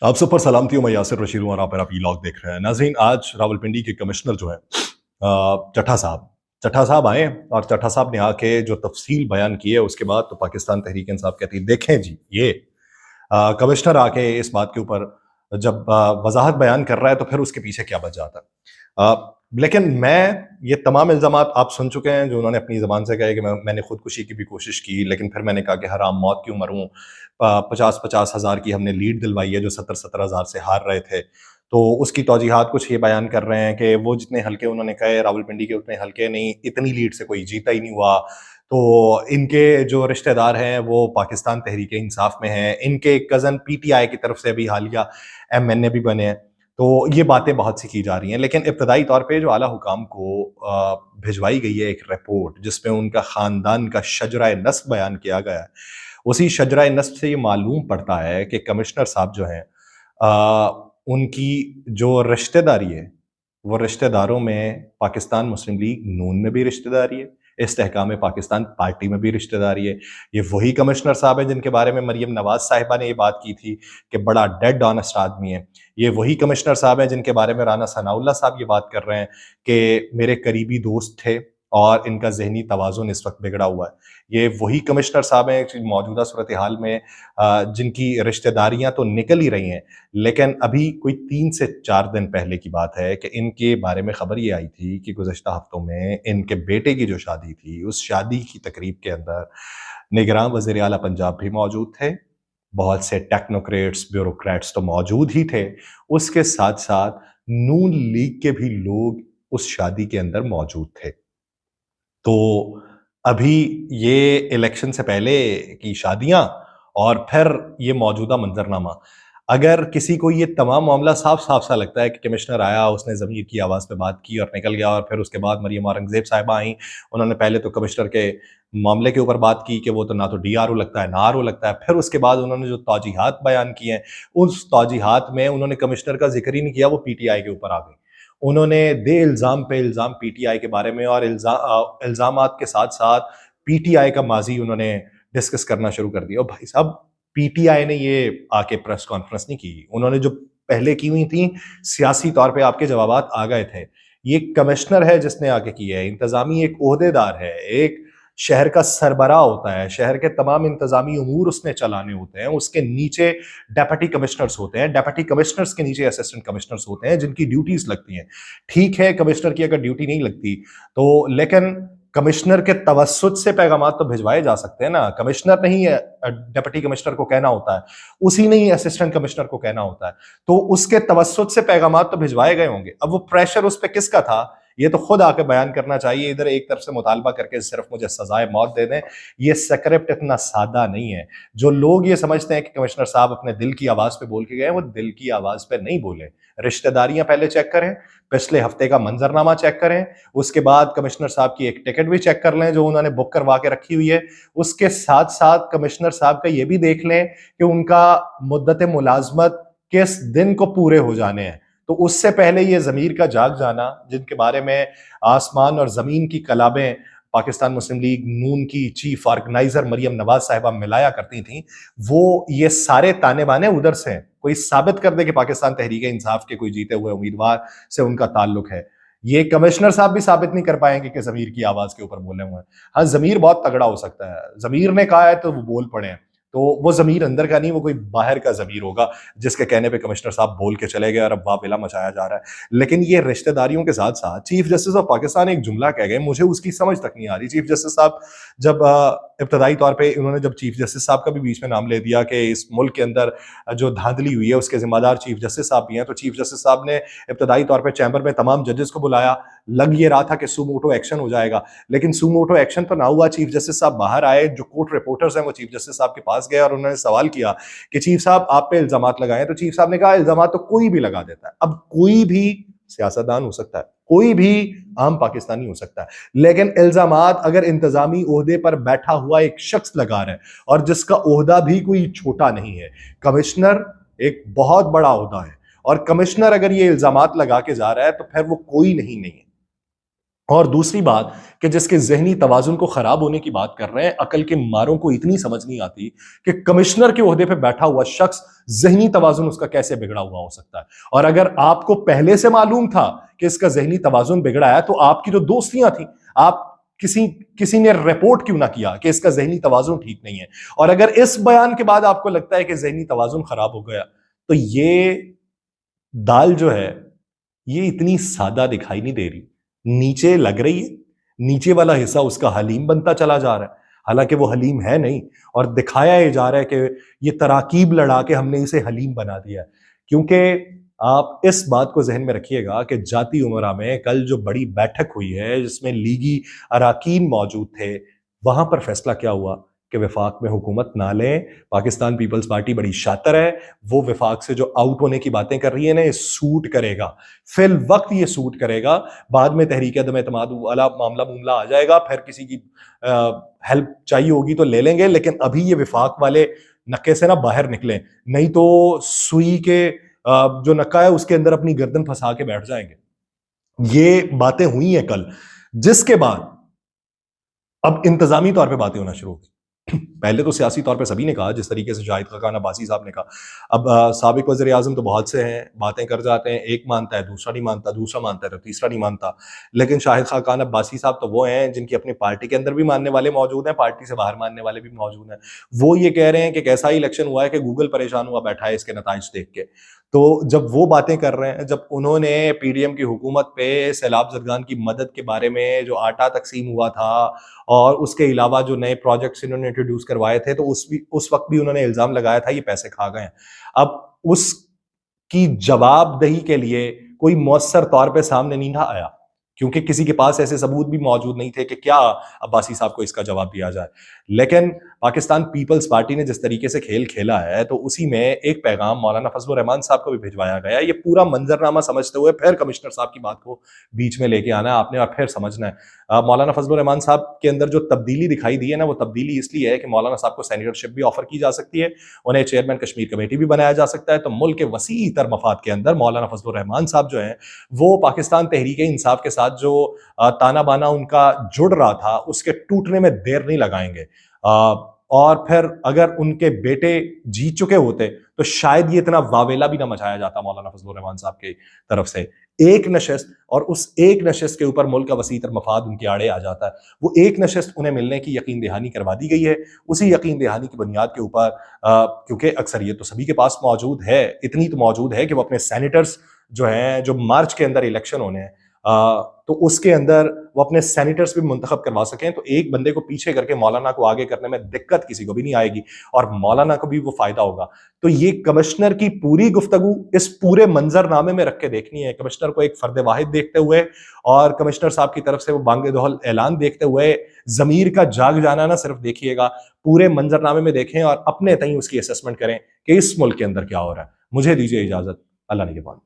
आप सब पर सलामती हूँ। मैं यासिर रशीद हूँ और आप मेरा वीलॉग देख रहे हैं। नाज़रीन, आज रावलपिंडी के कमिश्नर जो हैं चट्टा साहब आए और चट्टा साहब ने आके जो तफसील बयान की है उसके बाद तो पाकिस्तान तहरीक इंसाफ कहती है देखें जी ये कमिश्नर आके इस बात के ऊपर जब वजाहत बयान कर रहा है तो फिर उसके पीछे क्या बच जाता है। लेकिन मैं ये तमाम इल्ज़ाम आप सुन चुके हैं जो उन्होंने अपनी ज़बान से कहे कि मैंने खुदकुशी की भी कोशिश की, लेकिन फिर मैंने कहा कि हराम मौत क्यों मरूं। 50-50 हज़ार की हमने लीड दिलवाई है जो 70-70 हज़ार से हार रहे थे। तो उसकी तौजीहात कुछ ये बयान कर रहे हैं कि वो जितने हल्के उन्होंने कहे रावलपिंडी के उतने हल्के नहीं, इतनी लीड से कोई जीता ही नहीं हुआ। तो इनके जो रिश्तेदार हैं वो पाकिस्तान तहरीक इंसाफ में हैं, इनके कज़न पीटीआई की तरफ से अभी हालिया एमएनए भी बने हैं। तो ये बातें बहुत सी की जा रही हैं, लेकिन इब्तदाई तौर पे जो आला हुकाम को भिजवाई गई है एक रिपोर्ट जिसमें उनका ख़ानदान का शजरा नस्ब बयान किया गया है, उसी शजरा नस्ब से ये मालूम पड़ता है कि कमिश्नर साहब जो हैं उनकी जो रिश्तेदारी है, वो रिश्तेदारों में पाकिस्तान मुस्लिम लीग नून में भी रिश्तेदारी है, इस्तेहकाम पाकिस्तान पार्टी में भी रिश्तेदारी है। ये वही कमिश्नर साहब हैं जिनके बारे में मरियम नवाज साहिबा ने ये बात की थी कि बड़ा डेड ऑनेस्ट आदमी है। ये वही कमिश्नर साहब हैं जिनके बारे में राना सनाउल्लाह साहब ये बात कर रहे हैं कि मेरे करीबी दोस्त थे और इनका ज़हनी तवाज़ुन इस वक्त बिगड़ा हुआ है। ये वही कमिश्नर साहब हैं कि मौजूदा सूरत हाल में जिनकी रिश्तेदारियां तो निकल ही रही हैं, लेकिन अभी कोई 3 से 4 दिन पहले की बात है कि इनके बारे में खबर ये आई थी कि गुज़श्ता हफ्तों में इनके बेटे की जो शादी थी, उस शादी की तकरीब के अंदर निगरान वज़ीर आला पंजाब भी मौजूद थे, बहुत से टेक्नोक्रेट्स, ब्यूरोक्रेट्स तो मौजूद ही थे। उसके साथ-साथ नून लीग के भी लोग उस शादी के अंदर मौजूद थे। तो अभी ये इलेक्शन से पहले की शादियां और फिर ये मौजूदा मंजरनामा, अगर किसी को ये तमाम मामला साफ साफ सा लगता है कि कमिश्नर आया, उसने ज़मीर की आवाज़ पे बात की और निकल गया, और फिर उसके बाद मरियम औरंगज़ेब साहिबा आई, उन्होंने पहले तो कमिश्नर के मामले के ऊपर बात की कि वो तो ना तो डीआरओ लगता है ना आरओ लगता है, फिर उसके बाद उन्होंने जो तौजीहात बयान किए हैं, उस तौजीहात में उन्होंने कमिश्नर का जिक्र ही नहीं किया, वो पीटीआई के ऊपर आ गई। उन्होंने दे इल्ज़ाम पे इल्ज़ाम पीटीआई के बारे में और इल्ज़ामात के साथ-साथ पीटीआई का माज़ी उन्होंने डिस्कस करना शुरू कर दिया। और भाई साहब, पीटीआई ने ये आके प्रेस कॉन्फ्रेंस नहीं की। उन्होंने जो पहले की हुई थी, सियासी तौर पे आपके जवाबात आ गए थे। ये कमिश्नर है जिसने आके की है, इंतज़ामी एक ओहदेदार है, एक शहर का सरबराह होता है, शहर के तमाम इंतज़ामी उमूर उसने चलाने होते हैं, उसके नीचे डेप्यूटी कमिश्नर्स होते हैं, डेप्यूटी कमिश्नर्स के नीचे असिस्टेंट कमिश्नर्स होते हैं जिनकी ड्यूटीज लगती हैं। ठीक है, कमिश्नर की अगर ड्यूटी नहीं लगती तो, लेकिन कमिश्नर के तवस्सुत से पैगाम तो भिजवाए जा सकते हैं ना। कमिश्नर नहीं है डेप्यूटी कमिश्नर को कहना होता है, उसी ने ही असिस्टेंट कमिश्नर को कहना होता है, तो उसके तवस्सुत से पैगाम तो भिजवाए गए होंगे। अब वो प्रेशर उस पर किसका था, ये तो खुद आके बयान करना चाहिए। इधर एक तरफ से मुतालबा करके सिर्फ मुझे सजाए मौत दे दें, ये स्क्रिप्ट इतना सादा नहीं है। जो लोग ये समझते हैं कि कमिश्नर साहब अपने दिल की आवाज पे बोल के गए, वो दिल की आवाज पे नहीं बोले। रिश्तेदारियां पहले चेक करें, पिछले हफ्ते का मंजरनामा चेक करें, उसके बाद कमिश्नर साहब की एक टिकट भी चेक कर लें जो उन्होंने बुक करवा के रखी हुई है। उसके साथ साथ कमिश्नर साहब का ये भी देख लें कि उनका मुद्दत मुलाजमत किस दिन को पूरे हो जाने हैं। तो उससे पहले ये ज़मीर का जाग जाना, जिनके बारे में आसमान और ज़मीन की कलाबें पाकिस्तान मुस्लिम लीग नून की चीफ ऑर्गेनाइजर मरियम नवाज साहिबा मिलाया करती थी, वो ये सारे ताने बाने उधर से हैं। कोई साबित कर दे कि पाकिस्तान तहरीक इंसाफ के कोई जीते हुए उम्मीदवार से उनका ताल्लुक है। ये कमिश्नर साहब भी साबित नहीं कर पाएंगे कि ज़मीर की आवाज के ऊपर बोले हुए हैं। हाँ, ज़मीर बहुत तगड़ा हो सकता है, ज़मीर ने कहा है तो वो बोल पड़े हैं। तो वो ज़मीर अंदर का नहीं, वो कोई बाहर का ज़मीर होगा जिसके कहने पे कमिश्नर साहब बोल के चले गए और अब वाविला मचाया जा रहा है। लेकिन ये रिश्तेदारियों के साथ साथ चीफ जस्टिस ऑफ पाकिस्तान एक जुमला कह गए, मुझे उसकी समझ तक नहीं आ रही। चीफ जस्टिस साहब जब इब्तदाई तौर पे उन्होंने जब चीफ जस्टिस साहब का भी बीच में नाम ले दिया कि इस मुल्क के अंदर जो धांधली हुई है उसके जिम्मेदार चीफ जस्टिस साहब भी हैं, तो चीफ जस्टिस साहब ने इब्तदाई तौर पर चैम्बर में तमाम जजेस को बुलाया। लग ये रहा था कि सुमोटो एक्शन हो जाएगा, लेकिन सुमोटो एक्शन तो ना हुआ। चीफ जस्टिस साहब बाहर आए, जो कोर्ट रिपोर्टर्स हैं वो चीफ जस्टिस साहब के पास गए और उन्होंने सवाल किया कि चीफ साहब आप पे इल्जामात लगाए, तो चीफ साहब ने कहा इल्जामात तो कोई भी लगा देता है। अब कोई भी सियासतदान हो सकता है, कोई भी आम पाकिस्तानी हो सकता है, लेकिन इल्जामात अगर इंतजामी ओहदे पर बैठा हुआ एक शख्स लगा रहा है और जिसका ओहदा भी कोई छोटा नहीं है, कमिश्नर एक बहुत बड़ा ओहदा है, और कमिश्नर अगर ये इल्जामात लगा के जा रहा है तो फिर वो कोई नहीं है। और दूसरी बात कि जिसके ज़हनी तवाज़ुन को ख़राब होने की बात कर रहे हैं, अकल के मारों को इतनी समझ नहीं आती कि कमिश्नर के ओहदे पे बैठा हुआ शख्स ज़हनी तवाज़ुन उसका कैसे बिगड़ा हुआ हो सकता है। और अगर आपको पहले से मालूम था कि इसका ज़हनी तवाज़ुन बिगड़ा है, तो आपकी जो दोस्तियां थी, आप किसी किसी ने रिपोर्ट क्यों ना किया कि इसका ज़हनी तवाज़ुन ठीक नहीं है। और अगर इस बयान के बाद आपको लगता है कि ज़हनी तवाज़ुन ख़राब हो गया, तो ये दाल जो है, ये इतनी सादा दिखाई नहीं दे रही, नीचे लग रही है, नीचे वाला हिस्सा उसका हलीम बनता चला जा रहा है, हालांकि वो हलीम है नहीं, और दिखाया ये जा रहा है कि ये तराकीब लड़ा के हमने इसे हलीम बना दिया है। क्योंकि आप इस बात को जहन में रखिएगा कि जाती उमरा में कल जो बड़ी बैठक हुई है जिसमें लीगी अराकीन मौजूद थे, वहां पर फैसला क्या हुआ कि वफाक में हुकूमत ना लें। पाकिस्तान पीपल्स पार्टी बड़ी शातिर है, वो वफाक से जो आउट होने की बातें कर रही है ना, ये सूट करेगा, फिल वक्त ये सूट करेगा। बाद में तहरीक अदम एतमाद वाला मामला आ जाएगा, फिर किसी की हेल्प चाहिए होगी तो ले लेंगे, लेकिन अभी ये वफाक वाले नक्के से ना बाहर निकलें, नहीं तो सुई के जो नक्का है उसके अंदर अपनी गर्दन फंसा के बैठ जाएंगे। ये बातें हुई हैं कल, जिसके बाद अब इंतजामी तौर पे बातें होना शुरू हो गई। पहले तो सियासी तौर पे सभी ने कहा, जिस तरीके से शाहिद खाकान अब्बासी साहब ने कहा। अब साबिक वज़ीर आज़म तो बहुत से हैं, बातें कर जाते हैं, एक मानता है दूसरा नहीं मानता, दूसरा मानता है तो तीसरा नहीं मानता। लेकिन शाहिद खाकान अब्बासी साहब तो वो हैं जिनकी अपनी पार्टी के अंदर भी मानने वाले मौजूद हैं, पार्टी से बाहर मानने वाले भी मौजूद हैं। वो ये कह रहे हैं कि कैसा ही इलेक्शन हुआ है कि गूगल परेशान हुआ बैठा है इसके नताइज देख के। तो जब वो बातें कर रहे हैं, जब उन्होंने पीडीएम की हुकूमत पे सैलाब ज़रगान की मदद के बारे में जो आटा तकसीम हुआ था और उसके अलावा जो नए प्रोजेक्ट्स इन्होंने इंट्रोड्यूस करवाए थे, तो उस वक्त भी उन्होंने इल्जाम लगाया था ये पैसे खा गए हैं। अब उसकी जवाबदेही के लिए कोई मौसर तौर पे सामने नहीं ना आया, क्योंकि किसी के पास ऐसे सबूत भी मौजूद नहीं थे कि क्या अब्बासी साहब को इसका जवाब दिया जाए। लेकिन पाकिस्तान पीपल्स पार्टी ने जिस तरीके से खेल खेला है, तो उसी में एक पैगाम मौलाना फजलुर रहमान साहब को भी भिजवाया गया है। ये पूरा मंजरनामा समझते हुए फिर कमिश्नर साहब की बात को बीच में लेके आना है आपने, और फिर समझना है मौलाना फजलुर रहमान साहब के अंदर जो तब्दीली दिखाई दी है ना, वो तब्दीली इसलिए है कि मौलाना साहब को सेनेटरशिप भी ऑफर की जा सकती है, उन्हें चेयरमैन कश्मीर कमेटी भी बनाया जा सकता है। तो मुल्क के वसी तर मफाद के अंदर मौलाना फजलुर रहमान साहब जो है, वो पाकिस्तान तहरीक इंसाफ के साथ जो ताना बाना उनका जुड़ रहा था, उसके टूटने में देर नहीं लगाएंगे। और फिर अगर उनके बेटे जीत चुके होते तो शायद ये इतना वावेला भी ना मचाया जाता मौलाना फजलुर रहमान साहब की तरफ से। एक नशिस्त, और उस एक नशिस्त के ऊपर मुल्क का वसीतर मफाद उनके आड़े आ जाता है। वो एक नशिस्त उन्हें मिलने की यकीन दहानी करवा दी गई है। उसी यकीन दहानी की बुनियाद के ऊपर, क्योंकि अक्सरियत तो सभी के पास मौजूद है, इतनी तो मौजूद है कि वो अपने सेनेटर्स जो हैं, जो मार्च के अंदर इलेक्शन होने हैं, तो उसके अंदर वो अपने सेनेटर्स भी मुंतखब करवा सकें, तो एक बंदे को पीछे करके मौलाना को आगे करने में दिक्कत किसी को भी नहीं आएगी और मौलाना को भी वो फायदा होगा। तो ये कमिश्नर की पूरी गुफ्तगू इस पूरे मंजरनामे में रख के देखनी है, कमिश्नर को एक फर्द वाहिद देखते हुए और कमिश्नर साहब की तरफ से वो बांगे दोहल ऐलान देखते हुए जमीर का जाग जाना ना सिर्फ देखिएगा, पूरे मंजरनामे में देखें और अपने तई उसकी असेसमेंट करें कि इस मुल्क के अंदर क्या हो रहा है। मुझे दीजिए इजाजत, अल्लाह निगहबान।